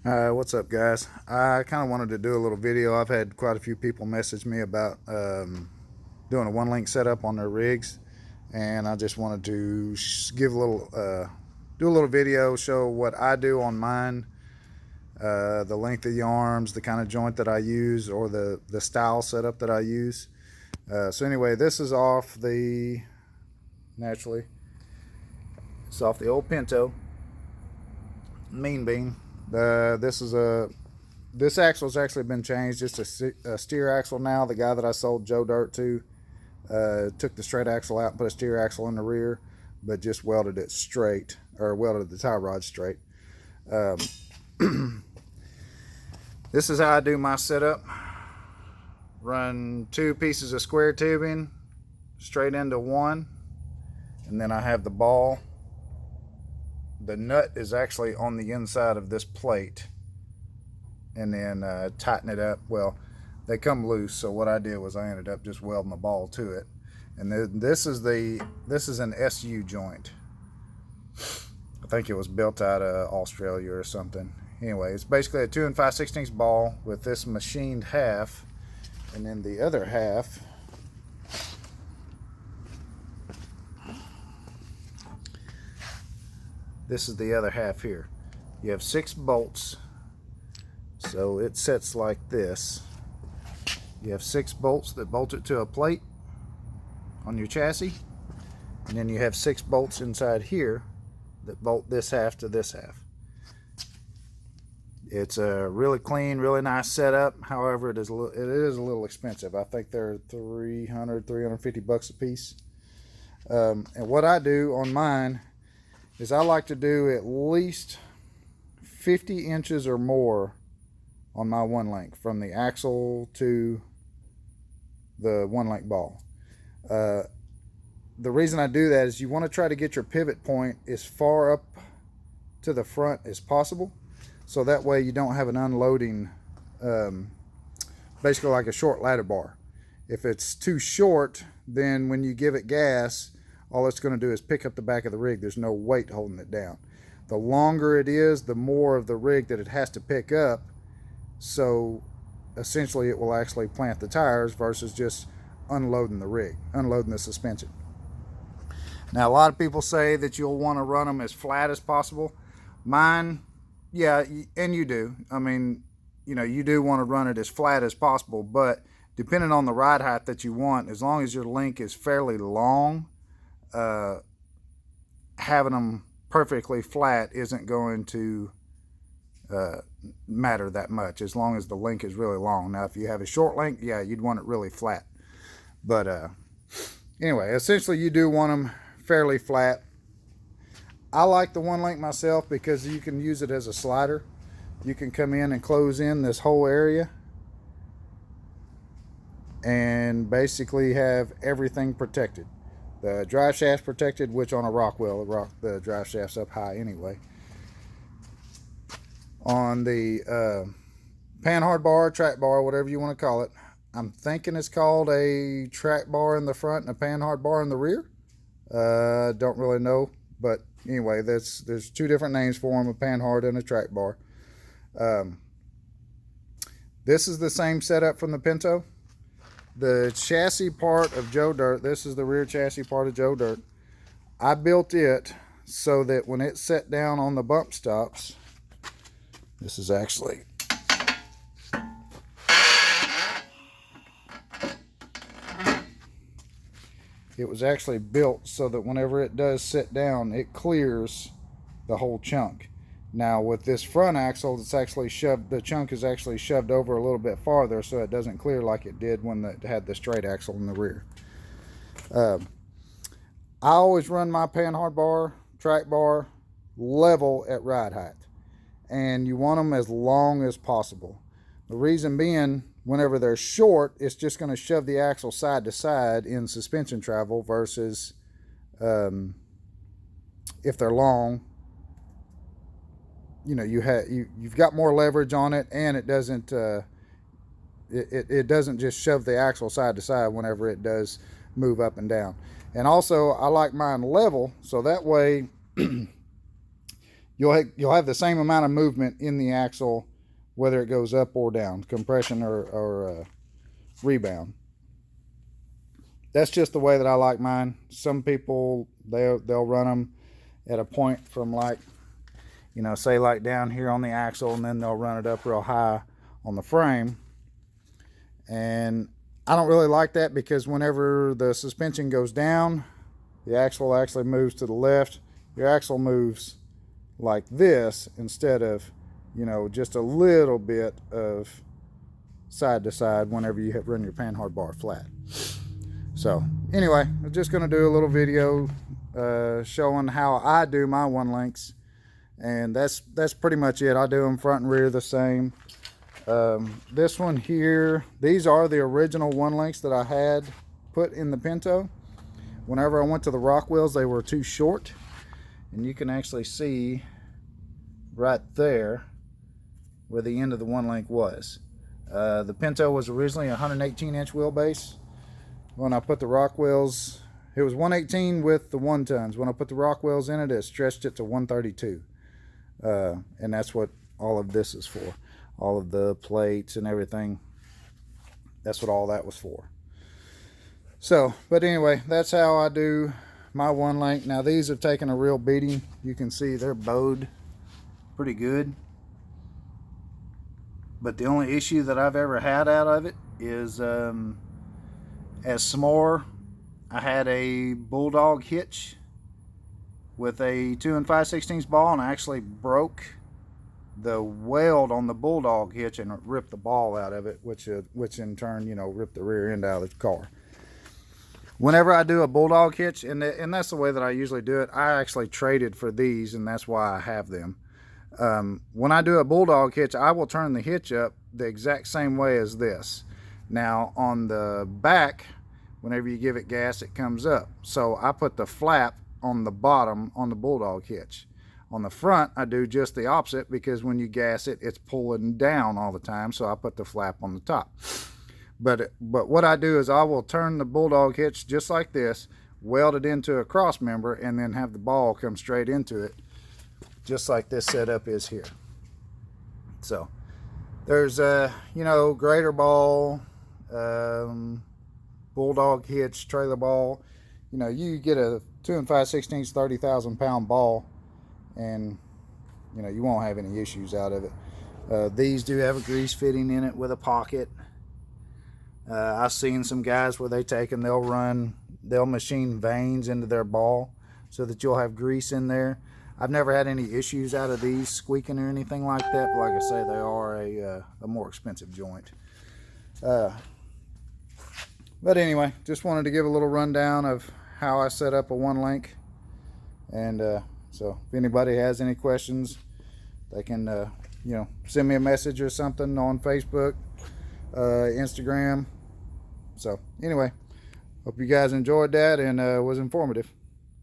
What's up, guys? I kind of wanted to do a little video. I've had quite a few people message me about doing a one link setup on their rigs, and I just wanted to give a little, do a little video, show what I do on mine, the length of the arms, the kind of joint that I use, or the style setup that I use. So anyway, this is off the, naturally, it's off the old Pinto Mean Bean. This axle's actually been changed. It's a steer axle now. The guy that I sold Joe Dirt to took the straight axle out and put a steer axle in the rear, but just welded it straight, or welded the tie rod straight. This is how I do my setup. Run 2 pieces of square tubing straight into one, and then I have the ball. The nut is actually on the inside of this plate, and then tighten it up. Well, they come loose, so what I did was I ended up just welding the ball to it. And then this is an SU joint. I think it was built out of Australia or something. Anyway, it's basically a 2 5/16 ball with this machined half, and then the other half this is the other half here. You have 6 bolts, so it sets like this. You have 6 bolts that bolt it to a plate on your chassis, and then you have 6 bolts inside here that bolt this half to this half. It's a really clean, really nice setup. However, it is a little expensive. I think they're $350 a piece. And what I do on mine is I like to do at least 50 inches or more on my one link, from the axle to the one link ball. The reason I do that is you want to try to get your pivot point as far up to the front as possible, so that way you don't have an unloading, basically like a short ladder bar. If it's too short, then when you give it gas, all it's going to do is pick up the back of the rig. There's no weight holding it down. The longer it is, the more of the rig that it has to pick up, so essentially it will actually plant the tires versus just unloading the rig, unloading the suspension. Now, a lot of people say that you'll want to run them as flat as possible. Mine, yeah, and you do. I mean, you know, you do want to run it as flat as possible, but depending on the ride height that you want, as long as your link is fairly long, having them perfectly flat isn't going to matter that much, as long as the link is really long. Now, if you have a short link, yeah, you'd want it really flat. But anyway, essentially you do want them fairly flat. I like the one link myself because you can use it as a slider. You can come in and close in this whole area and basically have everything protected. The drive shaft's protected, which on a Rockwell, the drive shaft's up high anyway. On the panhard bar, track bar, whatever you want to call it, I'm thinking it's called a track bar in the front and a panhard bar in the rear. Don't really know, but anyway, there's 2 different names for them, a panhard and a track bar. This is the same setup from the Pinto. The chassis part of Joe Dirt, this is the rear chassis part of Joe Dirt. I built it so that when it set down on the bump stops, this is actually, it was actually built so that whenever it does sit down, it clears the whole chunk. Now with this front axle, it's actually shoved, the chunk is actually shoved over a little bit farther, so it doesn't clear like it did when it had the straight axle in the rear. I always run my panhard bar, track bar level at ride height, and you want them as long as possible. The reason being, whenever they're short, it's just going to shove the axle side to side in suspension travel, versus if they're long, you know, you've got more leverage on it, and it doesn't just shove the axle side to side whenever it does move up and down. And also, I like mine level, so that way you'll have the same amount of movement in the axle, whether it goes up or down, compression or rebound. That's just the way that I like mine. Some people, they'll run them at a point from, like, you know, say like down here on the axle, and then they'll run it up real high on the frame. And I don't really like that, because whenever the suspension goes down, the axle actually moves to the left. Your axle moves like this instead of, you know, just a little bit of side to side whenever you run your panhard bar flat. So anyway, I'm just going to do a little video showing how I do my one links, and that's pretty much it. I do them front and rear the same. This one here, these are the original one links that I had put in the Pinto. Whenever I went to the rock wheels, they were too short, and you can actually see right there where the end of the one link was. The Pinto was originally a 118-inch wheelbase. When I put the rock wheels, it was 118 with the 1 tons. When I put the rock wheels in it, it stretched it to 132. And that's what all of this is for. All of the plates and everything. That's what all that was for. So, but anyway, that's how I do my one link. Now these have taken a real beating. You can see they're bowed pretty good. But the only issue that I've ever had out of it is, as s'more, I had a Bulldog hitch with a 2 5/16 ball, and I actually broke the weld on the Bulldog hitch and ripped the ball out of it, which in turn, you know, ripped the rear end out of the car. Whenever I do a Bulldog hitch, and that's the way that I usually do it, I actually traded for these, and that's why I have them. When I do a Bulldog hitch, I will turn the hitch up the exact same way as this. Now on the back, whenever you give it gas, it comes up. So I put the flap on the bottom on the Bulldog hitch. On the front, I do just the opposite, because when you gas it, it's pulling down all the time. So I put the flap on the top. But what I do is I will turn the Bulldog hitch just like this, weld it into a cross member, and then have the ball come straight into it, just like this setup is here. So there's a, you know, grater ball, Bulldog hitch, trailer ball. You know, you get a 2 5/16 30,000 pound ball, and you know, you won't have any issues out of it. These do have a grease fitting in it with a pocket. I've seen some guys where they take and they'll machine veins into their ball so that you'll have grease in there. I've never had any issues out of these squeaking or anything like that, but like I say, they are a more expensive joint. But anyway, just wanted to give a little rundown of how I set up a one link. And so if anybody has any questions, they can you know, send me a message or something on Facebook, Instagram. So anyway, hope you guys enjoyed that and was informative.